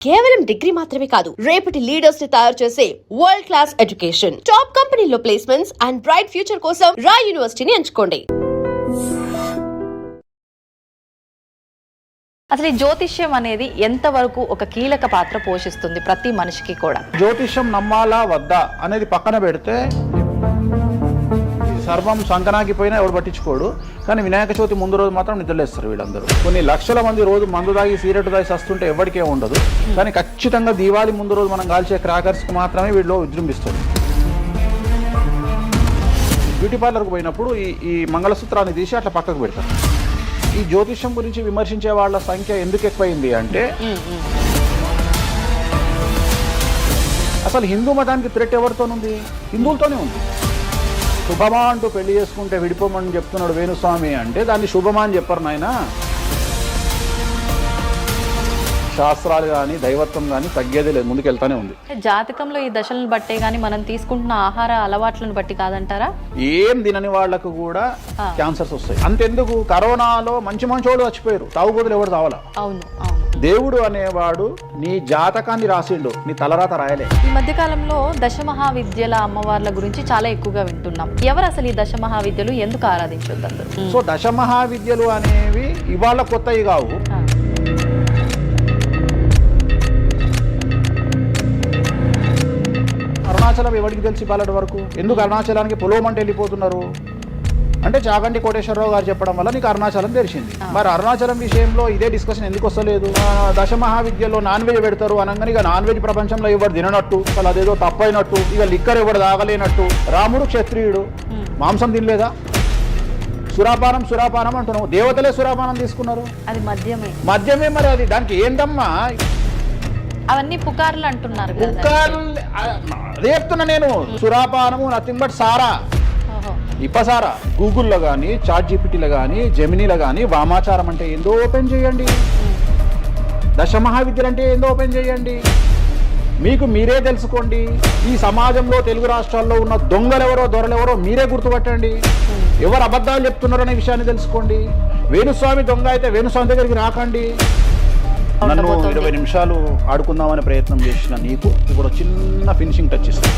కేవలం డిగ్రీ మాత్రమే కాదు, రేపటి లీడర్స్ ని తయారు చేసే వరల్డ్ క్లాస్ ఎడ్యుకేషన్. టాప్ కంపెనీలో ప్లేస్మెంట్స్ అండ్ బ్రైట్ ఫ్యూచర్ కోసం రాయ్ యూనివర్సిటీని ఎంచుకోండి. అసలు ఈ జ్యోతిష్యం అనేది ఎంతవరకు ఒక కీలక పాత్ర పోషిస్తుంది ప్రతి మనిషికి కూడా? జ్యోతిష్యం నమ్మాలా వద్దా అనేది పక్కన పెడితే సర్వం సంకనాగిపోయినా ఎవడు పట్టించుకోడు. కానీ వినాయక చవితి ముందు రోజు మాత్రం నిద్రలేస్తారు వీళ్ళందరూ. కొన్ని లక్షల మంది రోజు మందు తాగి సిగరెట్ తాగి వస్తుంటే ఎవరికే ఉండదు. కానీ ఖచ్చితంగా దీవాళి ముందు రోజు మనం కాల్చే క్రాకర్స్కి మాత్రమే వీళ్ళు విజృంభిస్తుంది. బ్యూటీ పార్లర్కి పోయినప్పుడు ఈ మంగళసూత్రాన్ని తీసి అట్లా పక్కకు పెడతారు. ఈ జ్యోతిష్యం గురించి విమర్శించే వాళ్ళ సంఖ్య ఎందుకు ఎక్కువైంది అంటే, అసలు హిందూ మతానికి థ్రెట్ ఎవరితోనుంది? హిందువులతోనే ఉంది. శుభమా అంటూ పెళ్లి చేసుకుంటే విడిపోమని చెప్తున్నాడు వేణుస్వామి అంటే దాన్ని శుభమా అని చెప్పరు నాయన. శాస్త్రాలు కానీ దైవత్వం కానీ తగ్గేదే లేదు, ముందుకెళ్తానే ఉంది. జాతకంలో ఈ దశలను బట్టే గానీ మనం తీసుకుంటున్న ఆహార అలవాట్లను బట్టి కాదంటారా? ఏం తినని వాళ్లకు కూడా క్యాన్సర్స్ వస్తాయి. అంతెందుకు, కరోనాలో మంచి మంచోళ్ళు చచ్చిపోయారు, తాగుబోతులు ఎవరు తావాలా? అవును అవును. దేవుడు అనేవాడు నీ జాతకాన్ని రాసిండు, నీ తలరాత రాయలే. ఈ మధ్య కాలంలో దశమహావిద్యల అమ్మవార్ల గురించి చాలా ఎక్కువగా వింటున్నాం. ఎవరు అసలు ఈ దశమహావిద్యలు, ఎందుకు ఆరాధించొద్దు అందరూ? సో దశమహావిద్యలు అనేవి ఇవాళ కొత్తవి కావు. అరుణాచలం ఎవరికి తెలిసి పాలటి వరకు? ఎందుకు అరుణాచలానికి పొలోమంటే వెళ్ళిపోతున్నారు అంటే చాగంటి కోటేశ్వరరావు గారు చెప్పడం వల్ల నీకు అరుణాచలం తెలిసింది. మరి అరుణాచలం విషయంలో ఇదే డిస్కషన్ ఎందుకు వస్తలేదు? దశమహావిద్యలో నాన్ వెజ్ పెడతారు అనగానే ఇక నాన్ వెజ్ ప్రపంచంలో ఎవరు తిననట్టు, అసలు అదేదో తప్పైనట్టు, ఇక లిక్కర్ ఎవరు తాగలేనట్టు. రాముడు క్షత్రియుడు, మాంసం తినలేదా? సురాపానం అంటున్నావు. దేవతలే సురాపానం తీసుకున్నారు, అది మద్యమే. మరి అది దానికి ఏంటమ్మా? అవన్నీ పుకార్లు అంటున్నారు. పుకార్లు అదే చెప్తున్నా నేను. సురాపానము నథింగ్ బట్ సారా, ఇప్పసారా. గూగుల్లో కానీ, చాట్ జీపీటీలో కానీ, జెమినీలో కానీ వామాచారం అంటే ఏందో ఓపెన్ చేయండి, దశమహావిద్యలు అంటే ఏందో ఓపెన్ చేయండి. మీకు మీరే తెలుసుకోండి. ఈ సమాజంలో తెలుగు రాష్ట్రాల్లో ఉన్న దొంగలెవరో దొరలెవరో మీరే గుర్తుపట్టండి. ఎవరు అబద్ధాలు చెప్తున్నారో అనే విషయాన్ని తెలుసుకోండి. వేణుస్వామి దొంగ అయితే వేణుస్వామి దగ్గరికి రాకండి. నన్ను 20 నిమిషాలు ఆడుకుందామనే ప్రయత్నం చేసిన నీకు ఇప్పుడు చిన్న ఫినిషింగ్ టచ్ ఇస్తాను.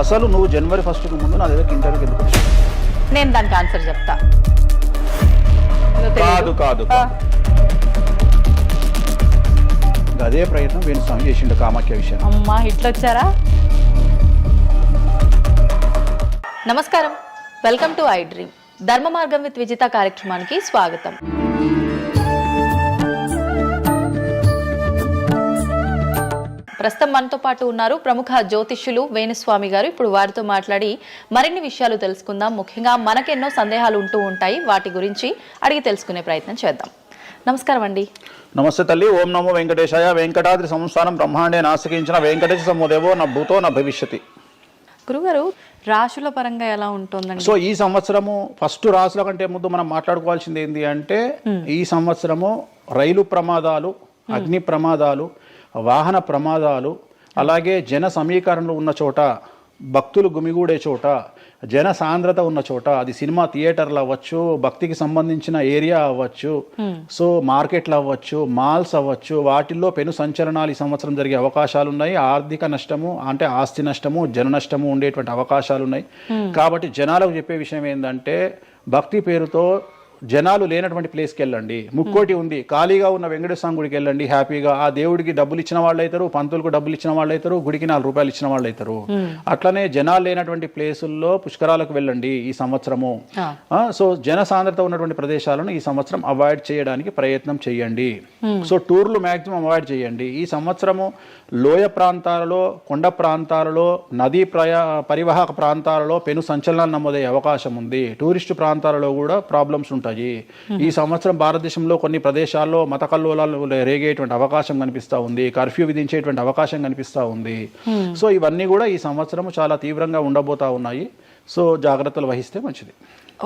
అసలు నువ్వు జనవరి 1కి ముందు నా దగ్గర ఇంటర్వ్యూకి ఎందుకు వచ్చావు? నేను దానికి ఆన్సర్ చెప్తా. కాదు అదే ప్రయత్నం వేణుస్వామి చేసిండు కామాఖ్య విషయం. అమ్మా ఇట్లా వచ్చారా? నమస్కారం, వెల్కమ్ టు ఐ డ్రీమ్. ధర్మ మార్గం విత్ విజిత కార్యక్రమానికి స్వాగతం. ప్రస్తుతం మనతో పాటు ఉన్నారు ప్రముఖ జ్యోతిష్యులు వేణుస్వామి గారు. ఇప్పుడు వారితో మాట్లాడి మరిన్ని విషయాలు తెలుసుకుందాం. ముఖ్యంగా మనకెన్నో సందేహాలు ఉంటూ ఉంటాయి, వాటి గురించి అడిగి తెలుసుకునే ప్రయత్నం చేద్దాం. నమస్కారం అండి. నమస్తే తల్లి. ఓం నమో వెంకటేశాయ. వెంకటాద్రి సంస్థానం బ్రహ్మాండే నాసికించిన వెంకటేశ సమోదేవో నా భూతో నా భవిష్యతి. గురుగారు, రాశుల పరంగా ఎలా ఉంటుందండి? సో ఈ సంవత్సరము ఫస్ట్ రాశుల కంటే ముందు మనం మాట్లాడుకోవాల్సింది ఏంటి అంటే, ఈ సంవత్సరము రైలు ప్రమాదాలు, అగ్ని ప్రమాదాలు, వాహన ప్రమాదాలు, అలాగే జన సమీకరణలు ఉన్న చోట, భక్తులు గుమిగూడే చోట, జన సాంద్రత ఉన్న చోట, అది సినిమా థియేటర్లు అవ్వచ్చు, భక్తికి సంబంధించిన ఏరియా అవ్వచ్చు, సో మార్కెట్లు అవ్వచ్చు, మాల్స్ అవ్వచ్చు, వాటిల్లో పెను సంచలనాలు ఈ సంవత్సరం జరిగే అవకాశాలు ఉన్నాయి. ఆర్థిక నష్టము అంటే ఆస్తి నష్టము, జన నష్టము ఉండేటువంటి అవకాశాలు ఉన్నాయి. కాబట్టి జనాలకు చెప్పే విషయం ఏంటంటే, భక్తి పేరుతో జనాలు లేనటువంటి ప్లేస్కి వెళ్ళండి. ముక్కోటి ఉంది, ఖాళీగా ఉన్న వెంకటేశ్వర గుడికి వెళ్ళండి హ్యాపీగా. ఆ దేవుడికి డబ్బులు ఇచ్చిన వాళ్ళు అవుతారు, పంతులకు డబ్బులు ఇచ్చిన వాళ్ళు అవుతారు, గుడికి 4 రూపాయలు ఇచ్చిన వాళ్ళు అవుతారు. అట్లనే జనాలు లేనటువంటి ప్లేసుల్లో పుష్కరాలకు వెళ్ళండి ఈ సంవత్సరము. సో జన సాంద్రత ఉన్నటువంటి ప్రదేశాలను ఈ సంవత్సరం అవాయిడ్ చేయడానికి ప్రయత్నం చేయండి. సో టూర్లు మ్యాక్సిమం అవాయిడ్ చేయండి. ఈ సంవత్సరము లోయ ప్రాంతాలలో, కొండ ప్రాంతాలలో, నదీ పరివాహక ప్రాంతాలలో పెను సంచలనాలు నమోదయ్యే అవకాశం ఉంది. టూరిస్టు ప్రాంతాలలో కూడా ప్రాబ్లమ్స్ ఉంటాయి. ఈ సంవత్సరం భారతదేశంలో కొన్ని ప్రదేశాల్లో మత కల్లోలాలు రేగేటువంటి అవకాశం కనిపిస్తూ ఉంది, కర్ఫ్యూ విధించేటువంటి అవకాశం కనిపిస్తూ ఉంది. సో ఇవన్నీ కూడా ఈ సంవత్సరం చాలా తీవ్రంగా ఉండబోతా ఉన్నాయి. సో జాగ్రత్తలు వహిస్తే మంచిది.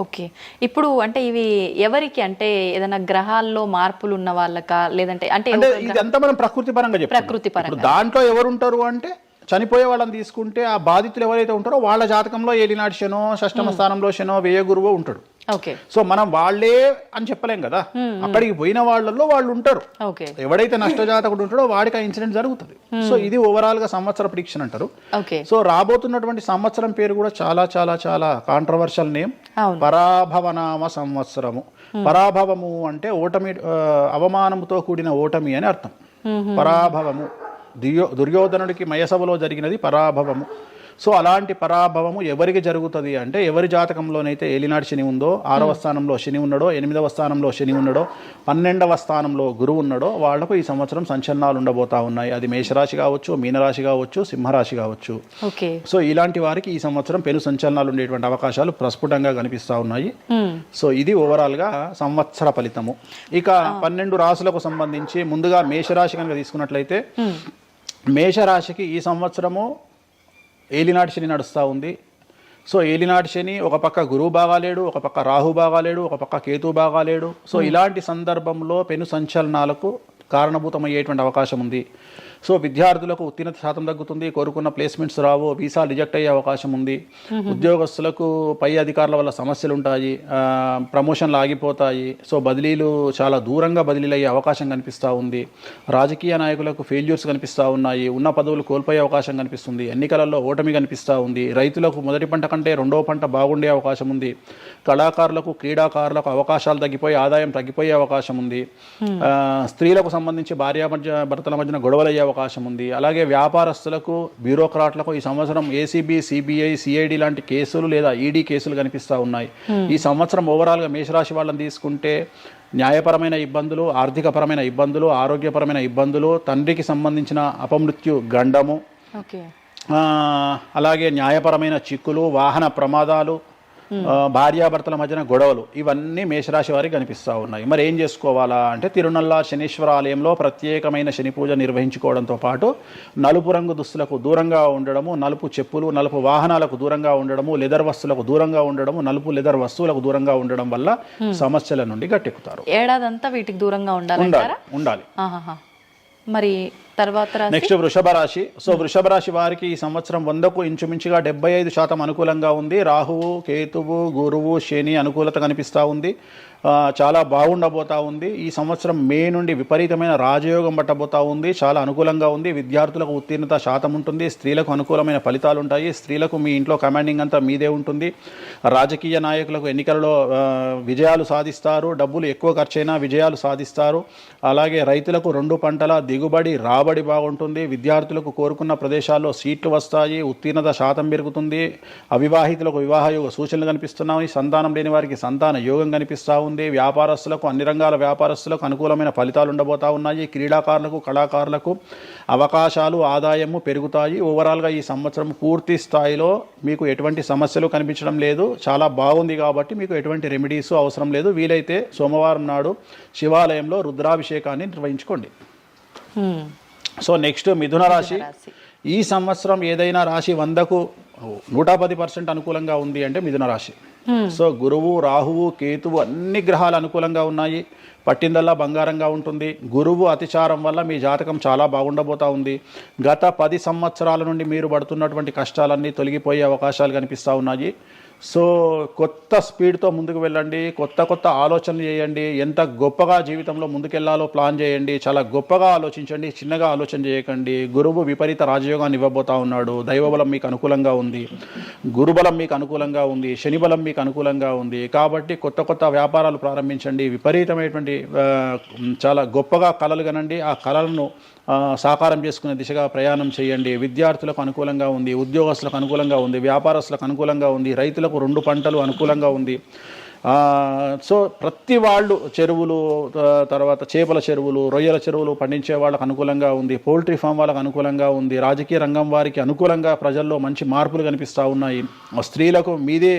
ఓకే, ఇప్పుడు అంటే ఇవి ఎవరికి అంటే ఏదైనా గ్రహాల్లో మార్పులు ఉన్న వాళ్ళకా, లేదంటే అంటే ఇదంతా మనం ప్రకృతి పరంగా చెప్పాలి. ప్రకృతి పరంగా దాంట్లో ఎవరు ఉంటారు అంటే, చనిపోయే వాళ్ళని తీసుకుంటే ఆ బాధితులు ఎవరైతే ఉంటారో వాళ్ళ జాతకంలో ఏలినాటి శనో, షష్టమ స్థానంలో శనో, వ్యయ గురువో ఉంటాడు. ఓకే. సో మనం వాళ్ళే అని చెప్పలేం కదా, అక్కడికి పోయిన వాళ్ళల్లో వాళ్ళు ఉంటారు. ఓకే. ఎవడైతే నష్టజాతకుడు ఉంటాడో వాడికి ఆ ఇన్సిడెంట్ జరుగుతుంది. సో ఇది ఓవరాల్ గా సంవత్సర ప్రిడిక్షన్ అంటారు. ఓకే. సో రాబోతున్నటువంటి సంవత్సరం పేరు కూడా చాలా చాలా చాలా కాంట్రవర్షియల్ నేమ్, అవును. పరాభవనామ సంవత్సరము. పరాభవము అంటే ఓటమి, అవమానముతో కూడిన ఓటమి అని అర్థం. పరాభవము, దుర్యోధనుడికి మయసభలో జరిగినది పరాభవము. సో అలాంటి పరాభవము ఎవరికి జరుగుతుంది అంటే, ఎవరి జాతకంలోనైతే ఏలినాటి శని ఉందో, 6వ స్థానంలో శని ఉన్నాడో, 8వ స్థానంలో శని ఉన్నాడో, 12వ స్థానంలో గురువు ఉన్నాడో, వాళ్లకు ఈ సంవత్సరం సంచలనాలు ఉండబోతా ఉన్నాయి. అది మేషరాశి కావచ్చు, మీనరాశి కావచ్చు, సింహరాశి కావచ్చు. ఓకే. సో ఇలాంటి వారికి ఈ సంవత్సరం పెను సంచలనాలు ఉండేటువంటి అవకాశాలు ప్రస్ఫుటంగా కనిపిస్తూ ఉన్నాయి. సో ఇది ఓవరాల్ గా సంవత్సర ఫలితము. ఇక 12 రాశులకు సంబంధించి ముందుగా మేషరాశి కనుక తీసుకున్నట్లయితే, మేషరాశికి ఈ సంవత్సరము ఏలినాటి శని నడుస్తూ ఉంది. సో ఏలినాటి శని ఒక పక్క గురువు బాగాలేడు, ఒక పక్క రాహు బాగాలేడు, ఒక పక్క కేతు బాగాలేడు. సో ఇలాంటి సందర్భంలో పెను సంచలనాలకు కారణభూతమయ్యేటువంటి అవకాశం ఉంది. సో విద్యార్థులకు ఉత్తీర్ణత శాతం తగ్గుతుంది, కోరుకున్న ప్లేస్మెంట్స్ రావు, వీసా రిజెక్ట్ అయ్యే అవకాశం ఉంది. ఉద్యోగస్తులకు పై అధికారుల వల్ల సమస్యలు ఉంటాయి, ప్రమోషన్లు ఆగిపోతాయి. సో బదిలీలు చాలా దూరంగా బదిలీలు అయ్యే అవకాశం కనిపిస్తూ ఉంది. రాజకీయ నాయకులకు ఫెయిల్యూర్స్ కనిపిస్తూ ఉన్నాయి, ఉన్న పదవులు కోల్పోయే అవకాశం కనిపిస్తుంది, ఎన్నికలలో ఓటమి కనిపిస్తూ ఉంది. రైతులకు మొదటి పంట కంటే రెండవ పంట బాగుండే అవకాశం ఉంది. కళాకారులకు, క్రీడాకారులకు అవకాశాలు తగ్గిపోయి ఆదాయం తగ్గిపోయే అవకాశం ఉంది. స్త్రీలకు సంబంధించి భర్తల మధ్యన గొడవలు అయ్యే అవకాశం ఉంది. అలాగే వ్యాపారస్తులకు, బ్యూరోక్రాట్లకు ఈ సంవత్సరం ఏసీబీ, సిబిఐ, సిఐడి లాంటి కేసులు లేదా ఈడీ కేసులు కనిపిస్తూ ఉన్నాయి. ఈ సంవత్సరం ఓవరాల్గా మేషరాశి వాళ్ళని తీసుకుంటే న్యాయపరమైన ఇబ్బందులు, ఆర్థికపరమైన ఇబ్బందులు, ఆరోగ్యపరమైన ఇబ్బందులు, తండ్రికి సంబంధించిన అపమృత్యు గండము, అలాగే న్యాయపరమైన చిక్కులు, వాహన ప్రమాదాలు, భార్యాభర్తల మధ్యన గొడవలు, ఇవన్నీ మేషరాశి వారికి కనిపిస్తూ ఉన్నాయి. మరి ఏం చేసుకోవాలా అంటే, తిరునల్లా శనీశ్వర ఆలయంలో ప్రత్యేకమైన శని పూజ నిర్వహించుకోవడంతో పాటు నలుపు రంగు దుస్తులకు దూరంగా ఉండడము, నలుపు చెప్పులు, నలుపు వాహనాలకు దూరంగా ఉండడము, లెదర్ వస్తువులకు దూరంగా ఉండడము, నలుపు లెదర్ వస్తువులకు దూరంగా ఉండడం వల్ల సమస్యల నుండి గట్టెక్కుతారు. ఏడాదంతా వీటికి దూరంగా ఉండాలి. మరి తర్వాత నెక్స్ట్ వృషభ రాశి. సో వృషభ రాశి వారికి ఈ సంవత్సరం 100కు ఇంచుమించుగా 75% అనుకూలంగా ఉంది. రాహువు, కేతువు, గురువు, శని అనుకూలత కనిపిస్తూ ఉంది. చాలా బాగుండబోతా ఉంది. ఈ సంవత్సరం మే నుండి విపరీతమైన రాజయోగం పట్టబోతా ఉంది. చాలా అనుకూలంగా ఉంది. విద్యార్థులకు ఉత్తీర్ణత శాతం ఉంటుంది. స్త్రీలకు అనుకూలమైన ఫలితాలు ఉంటాయి. స్త్రీలకు మీ ఇంట్లో కమాండింగ్ అంతా మీదే ఉంటుంది. రాజకీయ నాయకులకు ఎన్నికలలో విజయాలు సాధిస్తారు. డబ్బులు ఎక్కువ ఖర్చైనా విజయాలు సాధిస్తారు. అలాగే రైతులకు 2 పంటల దిగుబడి, రాబడి బాగుంటుంది. విద్యార్థులకు కోరుకున్న ప్రదేశాల్లో సీట్లు వస్తాయి. ఉత్తీర్ణత శాతం పెరుగుతుంది. అవివాహితులకు వివాహ యోగ సూచనలు కనిపిస్తున్నాయి. సంతానం లేని వారికి సంతాన యోగం కనిపిస్తూ ఉంది. వ్యాపారస్తులకు, అన్ని రంగాల వ్యాపారస్తులకు అనుకూలమైన ఫలితాలు ఉండబోతా ఉన్నాయి. క్రీడాకారులకు, కళాకారులకు అవకాశాలు, ఆదాయము పెరుగుతాయి. ఓవరాల్గా ఈ సంవత్సరం పూర్తి స్థాయిలో మీకు ఎటువంటి సమస్యలు కనిపించడం లేదు. చాలా బాగుంది. కాబట్టి మీకు ఎటువంటి రెమెడీస్ అవసరం లేదు. వీలైతే సోమవారం నాడు శివాలయంలో రుద్రాభిషేకాన్ని నిర్వహించుకోండి. సో నెక్స్ట్ మిథున రాశి. ఈ సంవత్సరం ఏదైనా రాశి 100కు 110% అనుకూలంగా ఉంది అంటే మిథున రాశి. సో గురువు, రాహువు, కేతువు అన్ని గ్రహాలు అనుకూలంగా ఉన్నాయి. పట్టిందల్లా బంగారంగా ఉంటుంది. గురువు అతిచారం వల్ల మీ జాతకం చాలా బాగుండబోతా ఉంది. గత 10 సంవత్సరాల నుండి మీరు పడుతున్నటువంటి కష్టాలన్నీ తొలగిపోయే అవకాశాలు కనిపిస్తూ ఉన్నాయి. సో కొత్త స్పీడ్తో ముందుకు వెళ్ళండి. కొత్త ఆలోచనలు చేయండి. ఎంత గొప్పగా జీవితంలో ముందుకెళ్లాలో ప్లాన్ చేయండి. చాలా గొప్పగా ఆలోచించండి. చిన్నగా ఆలోచన చేయకండి. గురువు విపరీత రాజయోగాన్ని ఇవ్వబోతా ఉన్నాడు. దైవబలం మీకు అనుకూలంగా ఉంది. గురుబలం మీకు అనుకూలంగా ఉంది. శనిబలం మీకు అనుకూలంగా ఉంది. కాబట్టి కొత్త వ్యాపారాలు ప్రారంభించండి. విపరీతమైనటువంటి చాలా గొప్పగా కలలు కనండి. ఆ కలలను సాకారం చేసుకునే దిశగా ప్రయాణం చేయండి. విద్యార్థులకు అనుకూలంగా ఉంది. ఉద్యోగస్తులకు అనుకూలంగా ఉంది. వ్యాపారస్తులకు అనుకూలంగా ఉంది. రైతులకు 2 పంటలు అనుకూలంగా ఉంది. సో ప్రతి వాళ్ళు చెరువులు, తర్వాత చేపల చెరువులు, రొయ్యల చెరువులు పండించే వాళ్ళకు అనుకూలంగా ఉంది. పౌల్ట్రీ ఫామ్ వాళ్ళకు అనుకూలంగా ఉంది. రాజకీయ రంగం వారికి అనుకూలంగా ప్రజల్లో మంచి మార్పులు కనిపిస్తూ ఉన్నాయి. స్త్రీలకు మీదే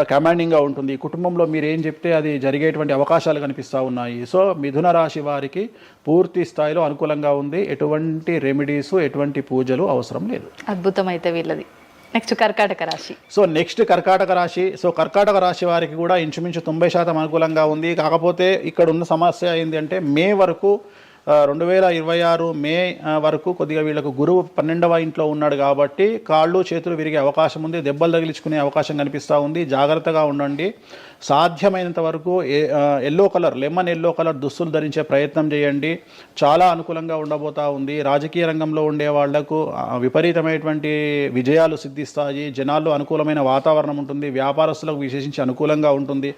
కమాండింగ్గా ఉంటుంది. కుటుంబంలో మీరు ఏం చెప్తే అది జరిగేటువంటి అవకాశాలు కనిపిస్తూ ఉన్నాయి. సో మిథున రాశి వారికి పూర్తి స్థాయిలో అనుకూలంగా ఉంది. ఎటువంటి రెమెడీస్, ఎటువంటి పూజలు అవసరం లేదు. అద్భుతమైతే వీళ్ళది. నెక్స్ట్ కర్కాటక రాశి. సో నెక్స్ట్ కర్కాటక రాశి. సో కర్కాటక రాశి వారికి కూడా ఇంచుమించు 90% అనుకూలంగా ఉంది. కాకపోతే ఇక్కడ ఉన్న సమస్య ఏంటి అంటే, మే వరకు 2026 మే వరకు కొద్దిగా వీళ్ళకు గురువు 12వ ఇంట్లో ఉన్నాడు కాబట్టి కాళ్ళు చేతులు విరిగే అవకాశం ఉంది, దెబ్బలు తగిలించుకునే అవకాశం కనిపిస్తూ ఉంది. జాగ్రత్తగా ఉండండి. సాధ్యమైనంత వరకు yellow colour, lemon yellow colour దుస్తులు ధరించే ప్రయత్నం చేయండి. చాలా అనుకూలంగా ఉండబోతా ఉంది. రాజకీయ రంగంలో ఉండే వాళ్లకు విపరీతమైనటువంటి విజయాలు సిద్ధిస్తాయి. జనాల్లో అనుకూలమైన వాతావరణం ఉంటుంది. వ్యాపారస్తులకు విశేషించి అనుకూలంగా ఉంటుంది.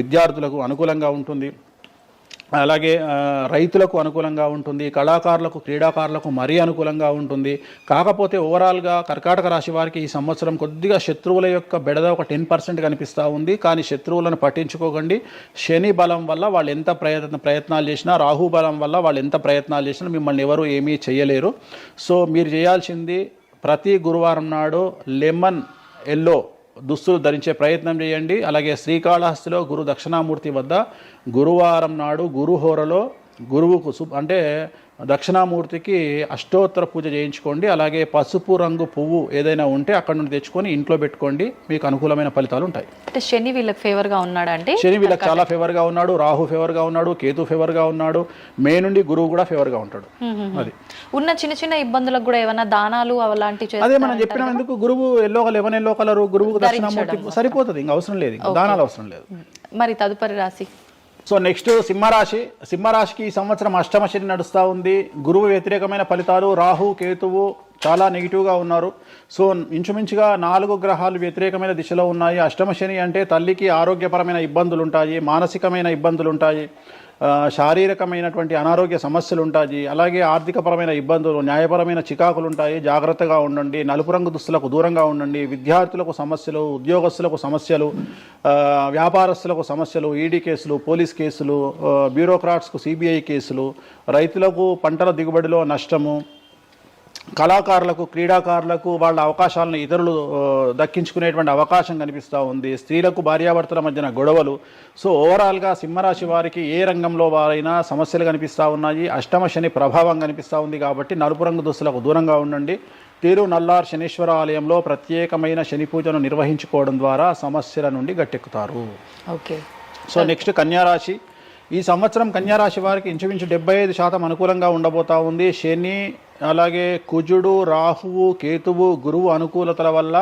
విద్యార్థులకు అనుకూలంగా ఉంటుంది. అలాగే రైతులకు అనుకూలంగా ఉంటుంది. కళాకారులకు, క్రీడాకారులకు మరీ అనుకూలంగా ఉంటుంది. కాకపోతే ఓవరాల్గా కర్కాటక రాశి వారికి ఈ సంవత్సరం కొద్దిగా శత్రువుల యొక్క బెడద ఒక 10% కనిపిస్తూ ఉంది. కానీ శత్రువులను పట్టించుకోకండి. శని బలం వల్ల వాళ్ళు ఎంత ప్రయత్నాలు చేసినా, రాహు బలం వల్ల వాళ్ళు ఎంత ప్రయత్నాలు చేసినా మిమ్మల్ని ఎవరు ఏమీ చేయలేరు. సో మీరు చేయాల్సింది ప్రతి గురువారం నాడు లెమన్ ఎల్లో దుస్తులు ధరించే ప్రయత్నం చేయండి. అలాగే శ్రీకాళహస్తిలో గురు దక్షిణామూర్తి వద్ద గురువారం నాడు గురుహోరలో గురువుకు అంటే దక్షిణామూర్తికి అష్టోత్తర పూజ చేయించుకోండి. అలాగే పసుపు రంగు పువ్వు ఏదైనా ఉంటే అక్కడ నుండి తెచ్చుకొని ఇంట్లో పెట్టుకోండి. మీకు అనుకూలమైన ఫలితాలు ఉంటాయి. అంటే శని వీళ్ళకి ఫేవర్గా ఉన్నాడా? అంటే శని వీళ్ళకి చాలా ఫేవర్గా ఉన్నాడు. రాహు ఫేవర్గా ఉన్నాడు. కేతు ఫేవర్గా ఉన్నాడు. మే నుండి గురువు కూడా ఫేవర్గా ఉంటాడు. అది ఉన్న చిన్న చిన్న ఇబ్బందులకు కూడా ఏమైనా దానాలు అలాంటివి అదే మనం చెప్పినాం. ఎందుకు గురువు లెమన్ ఎల్లో కలర్ గురువుకు దక్షిణామూర్తి సరిపోతుంది. ఇంకా అవసరం లేదు, దానాలు అవసరం లేదు. మరి తదుపరి రాశి సో నెక్స్ట్ సింహరాశి. సింహరాశికి ఈ సంవత్సరం అష్టమ శని నడుస్తూ ఉంది. గురువు వ్యతిరేకమైన ఫలితాలు. రాహు కేతువు చాలా నెగిటివ్గా ఉన్నారు. సో ఇంచుమించుగా 4 గ్రహాలు వ్యతిరేకమైన దిశలో ఉన్నాయి. అష్టమ శని అంటే తల్లికి ఆరోగ్యపరమైన ఇబ్బందులు ఉంటాయి, మానసికమైన ఇబ్బందులు ఉంటాయి, శారీరకమైనటువంటి అనారోగ్య సమస్యలు ఉంటాయి. అలాగే ఆర్థికపరమైన ఇబ్బందులు, న్యాయపరమైన చికాకులు ఉంటాయి. జాగ్రత్తగా ఉండండి. నలుపు రంగు దుస్తులకు దూరంగా ఉండండి. విద్యార్థులకు సమస్యలు, ఉద్యోగస్తులకు సమస్యలు, వ్యాపారస్తులకు సమస్యలు, ఈడీ కేసులు, పోలీస్ కేసులు, బ్యూరోక్రాట్స్కు సిబిఐ కేసులు, రైతులకు పంటల దిగుబడిలో నష్టము, కళాకారులకు, క్రీడాకారులకు వాళ్ళ అవకాశాలను ఇతరులు దక్కించుకునేటువంటి అవకాశం కనిపిస్తూ ఉంది. స్త్రీలకు భార్యాభర్తల మధ్యన గొడవలు. సో ఓవరాల్గా సింహరాశి వారికి ఏ రంగంలో వారైనా సమస్యలు కనిపిస్తూ ఉన్నాయి. అష్టమ శని ప్రభావం కనిపిస్తూ ఉంది కాబట్టి నలుపు రంగు దుస్తులకు దూరంగా ఉండండి. తీరు నల్లార్ శనీశ్వర ఆలయంలో ప్రత్యేకమైన శని పూజను నిర్వహించుకోవడం ద్వారా సమస్యల నుండి గట్టెక్కుతారు. ఓకే. సో నెక్స్ట్ కన్యారాశి. ఈ సంవత్సరం కన్యారాశి వారికి ఇంచుమించు 75% అనుకూలంగా ఉండబోతా ఉంది. శని, అలాగే కుజుడు, రాహువు, కేతువు, గురువు అనుకూలతల వల్ల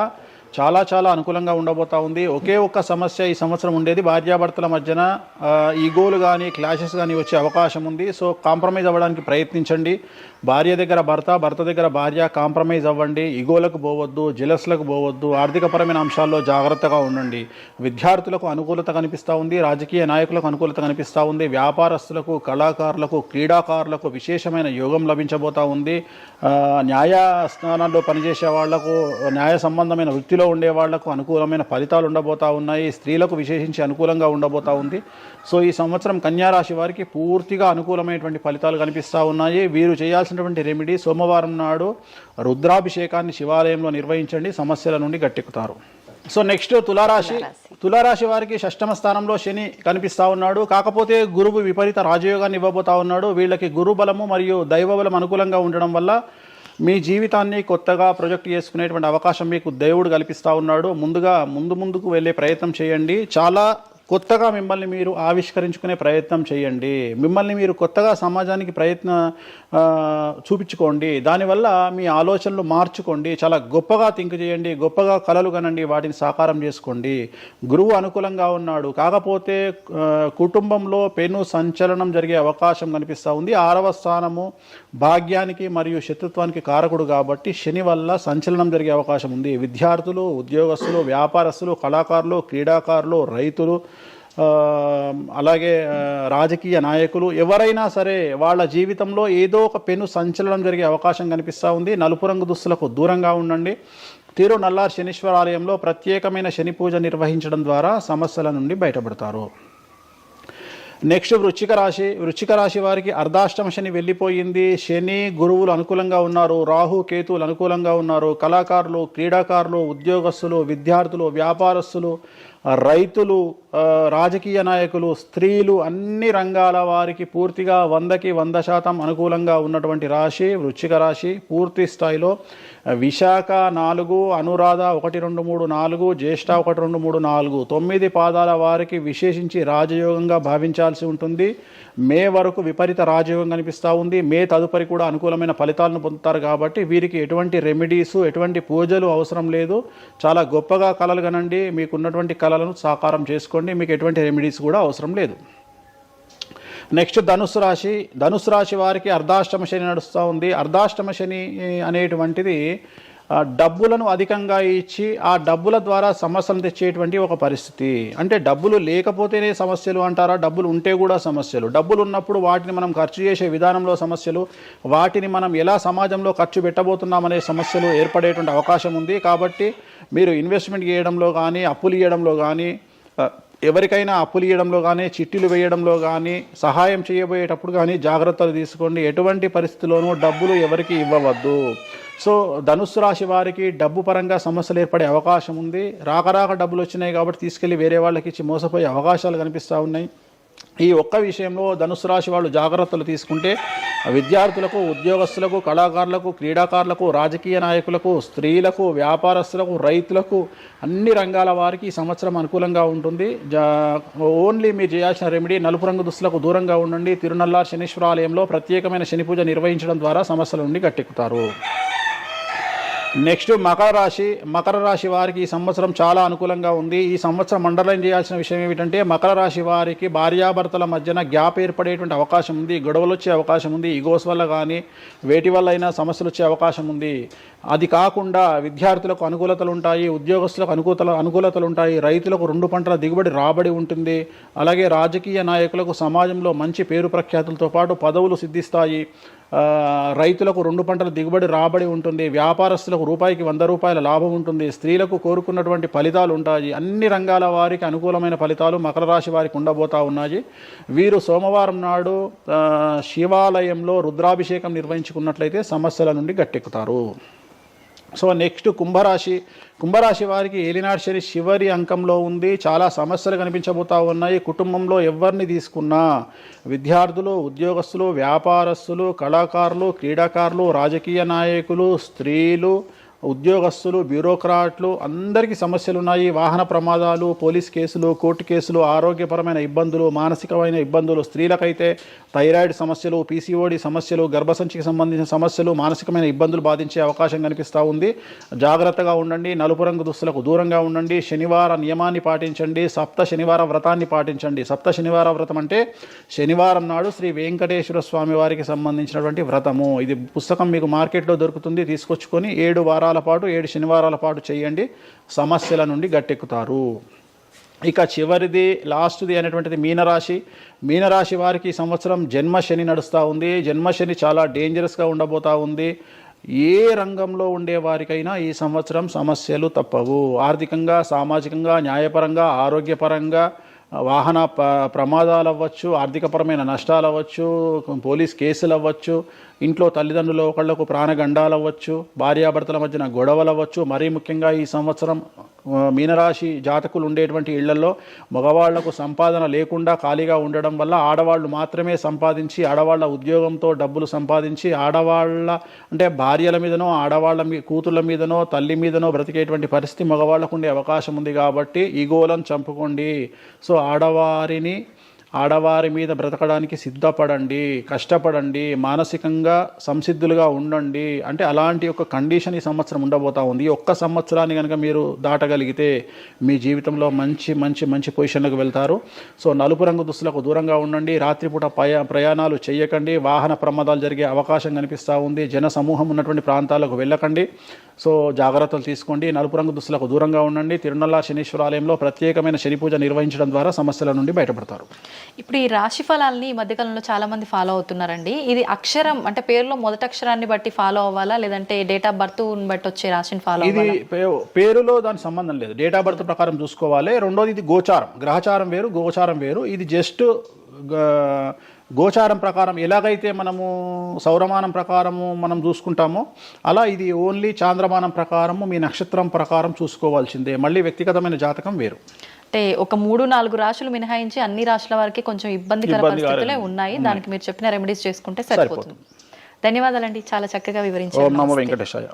చాలా చాలా అనుకూలంగా ఉండబోతా ఉంది. ఒకే ఒక్క సమస్య ఈ సంవత్సరం ఉండేది, భార్యాభర్తల మధ్యన ఈగోలు కానీ క్లాషెస్ కానీ వచ్చే అవకాశం ఉంది. సో కాంప్రమైజ్ అవ్వడానికి ప్రయత్నించండి. భార్య దగ్గర భర్త, భర్త దగ్గర భార్య కాంప్రమైజ్ అవ్వండి. ఈగోలకు పోవద్దు, జెలస్లకు పోవద్దు. ఆర్థికపరమైన అంశాల్లో జాగ్రత్తగా ఉండండి. విద్యార్థులకు అనుకూలత కనిపిస్తూ ఉంది. రాజకీయ నాయకులకు అనుకూలత కనిపిస్తూ ఉంది. వ్యాపారస్తులకు, కళాకారులకు, క్రీడాకారులకు విశేషమైన యోగం లభించబోతూ ఉంది. న్యాయస్థానాల్లో పనిచేసే వాళ్లకు, న్యాయ సంబంధమైన వృత్తిలో ఉండే వాళ్లకు అనుకూలమైన ఫలితాలు ఉండబోతా ఉన్నాయి. స్త్రీలకు విశేషించి అనుకూలంగా ఉండబోతా ఉంది. సో ఈ సంవత్సరం కన్యారాశి వారికి పూర్తిగా అనుకూలమైనటువంటి ఫలితాలు కనిపిస్తూ ఉన్నాయి. వీరు చేయాల్సినటువంటి రెమెడీ, సోమవారం నాడు రుద్రాభిషేకాన్ని శివాలయంలో నిర్వహించండి. సమస్యల నుండి గట్టెక్కుతారు. సో నెక్స్ట్ తులారాశి. తులారాశి వారికి షష్టమ స్థానంలో శని కనిపిస్తూ ఉన్నాడు. కాకపోతే గురువు విపరీత రాజయోగాన్ని ఇవ్వబోతా ఉన్నాడు. వీళ్ళకి గురు బలము మరియు దైవ బలం అనుకూలంగా ఉండడం వల్ల మీ జీవితాన్ని కొత్తగా ప్రొజెక్ట్ చేసుకునేటువంటి అవకాశం మీకు దేవుడు కల్పిస్తూ ఉన్నాడు. ముందుకు వెళ్ళే ప్రయత్నం చేయండి. చాలా కొత్తగా మిమ్మల్ని మీరు ఆవిష్కరించుకునే ప్రయత్నం చేయండి. మిమ్మల్ని మీరు కొత్తగా సమాజానికి చూపించుకోండి. దానివల్ల మీ ఆలోచనలు మార్చుకోండి. చాలా గొప్పగా థింక్ చేయండి. గొప్పగా కలలు కనండి. వాటిని సాకారం చేసుకోండి. గురువు అనుకూలంగా ఉన్నాడు. కాకపోతే కుటుంబంలో పెను సంచలనం జరిగే అవకాశం కనిపిస్తూ ఉంది. 6వ స్థానము భాగ్యానికి మరియు శత్రుత్వానికి కారకుడు కాబట్టి శని వల్ల సంచలనం జరిగే అవకాశం ఉంది. విద్యార్థులు, ఉద్యోగస్తులు, వ్యాపారస్తులు, కళాకారులు, క్రీడాకారులు, రైతులు, అలాగే రాజకీయ నాయకులు ఎవరైనా సరే వాళ్ళ జీవితంలో ఏదో ఒక పెను సంచలనం జరిగే అవకాశం కనిపిస్తూ ఉంది. నలుపు రంగు దుస్తులకు దూరంగా ఉండండి. తీరు నల్లార్ శనీశ్వర ఆలయంలో ప్రత్యేకమైన శని పూజ నిర్వహించడం ద్వారా సమస్యల నుండి బయటపడతారు. నెక్స్ట్ వృశ్చిక రాశి. వృశ్చిక రాశి వారికి అర్ధాష్టమ శని వెళ్ళిపోయింది. శని, గురువులు అనుకూలంగా ఉన్నారు. రాహు, కేతువులు అనుకూలంగా ఉన్నారు. కళాకారులు, క్రీడాకారులు, ఉద్యోగస్తులు, విద్యార్థులు, వ్యాపారస్తులు, రైతులు, రాజకీయ నాయకులు, స్త్రీలు, అన్ని రంగాల వారికి పూర్తిగా 100కి 100% అనుకూలంగా ఉన్నటువంటి రాశి వృశ్చిక రాశి. పూర్తి స్థాయిలో విశాఖ 4, అనురాధ 1, 2, 3, 4, జ్యేష్ఠ 1, 2, 3, 4, 9 పాదాల వారికి విశేషించి రాజయోగంగా భావించాల్సి ఉంటుంది. మే వరకు విపరీత రాజయోగం కనిపిస్తూ ఉంది. మే తదుపరి కూడా అనుకూలమైన ఫలితాలను పొందుతారు. కాబట్టి వీరికి ఎటువంటి రెమెడీసు, ఎటువంటి పూజలు అవసరం లేదు. చాలా గొప్పగా కళలు కనండి, మీకున్నటువంటి కళలను సాకారం చేసుకోండి, మీకు ఎటువంటి రెమెడీస్ కూడా అవసరం లేదు. నెక్స్ట్ ధనుసు రాశి. ధనుసు రాశి వారికి అర్ధాష్టమ శని నడుస్తూ ఉంది. అర్ధాష్టమ శని అనేటువంటిది డబ్బులను అధికంగా ఇచ్చి ఆ డబ్బుల ద్వారా సమస్యలు తెచ్చేటువంటి ఒక పరిస్థితి. అంటే డబ్బులు లేకపోతేనే సమస్యలు అంటారా? డబ్బులు ఉంటే కూడా సమస్యలు. డబ్బులు ఉన్నప్పుడు వాటిని మనం ఖర్చు చేసే విధానంలో సమస్యలు, వాటిని మనం ఎలా సమాజంలో ఖర్చు పెట్టబోతున్నామనే సమస్యలు ఏర్పడేటువంటి అవకాశం ఉంది. కాబట్టి మీరు ఇన్వెస్ట్మెంట్ చేయడంలో కానీ, అప్పులు ఇవ్వడంలో కానీ, ఎవరికైనా అప్పులు ఇవ్వడంలో కానీ, చిట్టీలు వేయడంలో కానీ, సహాయం చేయబోయేటప్పుడు కానీ జాగ్రత్తలు తీసుకోండి. ఎటువంటి పరిస్థితుల్లోనూ డబ్బులు ఎవరికి ఇవ్వవద్దు. సో ధనుస్సు రాశి వారికి డబ్బు పరంగా సమస్యలు ఏర్పడే అవకాశం ఉంది. రాక డబ్బులు వచ్చినాయి కాబట్టి తీసుకెళ్ళి వేరే వాళ్ళకి ఇచ్చి మోసపోయే అవకాశాలు కనిపిస్తూ ఉన్నాయి. ఈ ఒక్క విషయంలో ధనుసు రాశి వాళ్ళు జాగ్రత్తలు తీసుకుంటే విద్యార్థులకు, ఉద్యోగస్తులకు, కళాకారులకు, క్రీడాకారులకు, రాజకీయ నాయకులకు, స్త్రీలకు, వ్యాపారస్తులకు, రైతులకు, అన్ని రంగాల వారికి ఈ సంవత్సరం అనుకూలంగా ఉంటుంది. ఓన్లీ మీరు చేయాల్సిన రెమెడీ నలుపు రంగు దుస్తులకు దూరంగా ఉండండి. తిరునల్లార్ శనీశ్వర ఆలయంలో ప్రత్యేకమైన శని పూజ నిర్వహించడం ద్వారా సమస్యల నుండి గట్టెక్కుతారు. నెక్స్ట్ మకర రాశి. మకర రాశి వారికి ఈ సంవత్సరం చాలా అనుకూలంగా ఉంది. ఈ సంవత్సరం అండర్లైన్ చేయాల్సిన విషయం ఏమిటంటే మకర రాశి వారికి భార్యాభర్తల మధ్యన గ్యాప్ ఏర్పడేటువంటి అవకాశం ఉంది. గొడవలు వచ్చే అవకాశం ఉంది. ఈగోస్ వల్ల కానీ వేటి వల్ల అయినా సమస్యలు వచ్చే అవకాశం ఉంది. అది కాకుండా విద్యార్థులకు అనుకూలతలు ఉంటాయి, ఉద్యోగస్తులకు అనుకూలతలు ఉంటాయి, రైతులకు 2 పంటల దిగుబడి రాబడి ఉంటుంది. అలాగే రాజకీయ నాయకులకు సమాజంలో మంచి పేరు ప్రఖ్యాతులతో పాటు పదవులు సిద్ధిస్తాయి. రైతులకు 2 పంటల దిగుబడి రాబడి ఉంటుంది. వ్యాపారస్తులకు రూపాయికి 100 రూపాయల లాభం ఉంటుంది. స్త్రీలకు కోరుకున్నటువంటి ఫలితాలు ఉంటాయి. అన్ని రంగాల వారికి అనుకూలమైన ఫలితాలు మకర రాశి వారికి ఉండబోతా ఉన్నాయి. వీరు సోమవారం నాడు శివాలయంలో రుద్రాభిషేకం నిర్వహించుకున్నట్లయితే సమస్యల నుండి గట్టెక్కుతారు. సో నెక్స్ట్ కుంభరాశి. కుంభరాశి వారికి ఏలినాడు శని చివరి అంకంలో ఉంది. చాలా సమస్యలు కనిపించబోతా ఉన్నాయి. కుటుంబంలో ఎవరిని తీసుకున్నా విద్యార్థులు, ఉద్యోగస్తులు, వ్యాపారస్తులు, కళాకారులు, క్రీడాకారులు, రాజకీయ నాయకులు, స్త్రీలు, ఉద్యోగస్తులు, బ్యూరోక్రాట్లు అందరికీ సమస్యలు ఉన్నాయి. వాహన ప్రమాదాలు, పోలీస్ కేసులు, కోర్టు కేసులు, ఆరోగ్యపరమైన ఇబ్బందులు, మానసికమైన ఇబ్బందులు, స్త్రీలకైతే థైరాయిడ్ సమస్యలు, పీసీఓడి సమస్యలు, గర్భసంచికి సంబంధించిన సమస్యలు, మానసికమైన ఇబ్బందులు బాధించే అవకాశం కనిపిస్తూ ఉంది. జాగ్రత్తగా ఉండండి. నలుపు రంగు దుస్తులకు దూరంగా ఉండండి. శనివార నియమాన్ని పాటించండి. సప్త శనివార వ్రతాన్ని పాటించండి. సప్త శనివార వ్రతం అంటే శనివారం నాడు శ్రీ వెంకటేశ్వర స్వామి వారికి సంబంధించినటువంటి వ్రతము. ఇది పుస్తకం మీకు మార్కెట్లో దొరుకుతుంది. తీసుకొచ్చుకొని 7 వారాల పాటు 7 శనివారాల పాటు చేయండి. సమస్యల నుండి గట్టెక్కుతారు. ఇక చివరిది, లాస్ట్ది అనేటువంటిది మీనరాశి. మీనరాశి వారికి ఈ సంవత్సరం జన్మశని నడుస్తూ ఉంది. జన్మశని చాలా డేంజరస్గా ఉండబోతూ ఉంది. ఏ రంగంలో ఉండే వారికైనా ఈ సంవత్సరం సమస్యలు తప్పవు. ఆర్థికంగా, సామాజికంగా, న్యాయపరంగా, ఆరోగ్యపరంగా, వాహన ప్రమాదాలు అవ్వచ్చు, ఆర్థికపరమైన నష్టాలు అవ్వచ్చు, పోలీస్ కేసులు అవ్వచ్చు, ఇంట్లో తల్లిదండ్రులు ఒకళ్లకు ప్రాణగండాలు అవ్వచ్చు, భార్యాభర్తల మధ్యన గొడవలు అవ్వచ్చు. మరీ ముఖ్యంగా ఈ సంవత్సరం మీనరాశి జాతకులు ఉండేటువంటి ఇళ్లలో మగవాళ్లకు సంపాదన లేకుండా ఖాళీగా ఉండడం వల్ల ఆడవాళ్లు మాత్రమే సంపాదించి, ఆడవాళ్ల ఉద్యోగంతో డబ్బులు సంపాదించి, ఆడవాళ్ల అంటే భార్యల మీదనో, ఆడవాళ్ల కూతుళ్ళ మీదనో, తల్లి మీదనో బ్రతికేటువంటి పరిస్థితి మగవాళ్లకు ఉండే అవకాశం ఉంది. కాబట్టి ఈగోలను చంపుకోండి. సో ఆడవారి మీద బ్రతకడానికి సిద్ధపడండి, కష్టపడండి, మానసికంగా సంసిద్ధులుగా ఉండండి. అంటే అలాంటి ఒక కండిషన్ ఈ సంవత్సరం ఉండబోతా ఉంది. ఈ ఒక్క సంవత్సరాన్ని కనుక మీరు దాటగలిగితే మీ జీవితంలో మంచి మంచి మంచి పొజిషన్లకు వెళ్తారు. సో నలుపు రంగు దుస్తులకు దూరంగా ఉండండి. రాత్రిపూట ప్రయాణాలు చేయకండి. వాహన ప్రమాదాలు జరిగే అవకాశం కనిపిస్తూ ఉంది. జన సమూహం ఉన్నటువంటి ప్రాంతాలకు వెళ్ళకండి. సో జాగ్రత్తలు తీసుకోండి. నలుపు రంగు దుస్తులకు దూరంగా ఉండండి. తిరునల్లార్ శనీశ్వర ఆలయంలో ప్రత్యేకమైన శని పూజ నిర్వహించడం ద్వారా సమస్యల నుండి బయటపడతారు. ఇప్పుడు ఈ రాశి ఫలాల్ని ఈ మధ్యకాలంలో చాలా మంది ఫాలో అవుతున్నారండి. ఇది అక్షరం అంటే పేరులో మొదటి అక్షరాన్ని బట్టి ఫాలో అవ్వాలా, లేదంటే డేట్ ఆఫ్ బర్త్ బట్టి వచ్చే రాశిని ఫాలో అవ్వాలా? ఇది పేరులో దాని సంబంధం లేదు. డేట్ ఆఫ్ బర్త్ ప్రకారం చూసుకోవాలి. రెండోది ఇది గోచారం. గ్రహచారం వేరు, గోచారం వేరు. ఇది జస్ట్ గోచారం ప్రకారం ఎలాగైతే మనము సౌరమానం ప్రకారము మనం చూసుకుంటామో అలా ఇది ఓన్లీ చాంద్రమానం ప్రకారము మీ నక్షత్రం ప్రకారం చూసుకోవాల్సిందే. మళ్ళీ వ్యక్తిగతమైన జాతకం వేరు. అంటే ఒక 3-4 రాశులు మినహాయించి అన్ని రాశుల వారికి కొంచెం ఇబ్బందికర పరిస్థితులే ఉన్నాయి. దానికి మీరు చెప్పిన రెమెడీస్ చేసుకుంటే సరిపోతుంది. ధన్యవాదాలండి, చాలా చక్కగా వివరించారు. ఓం నమో వెంకటేశాయ.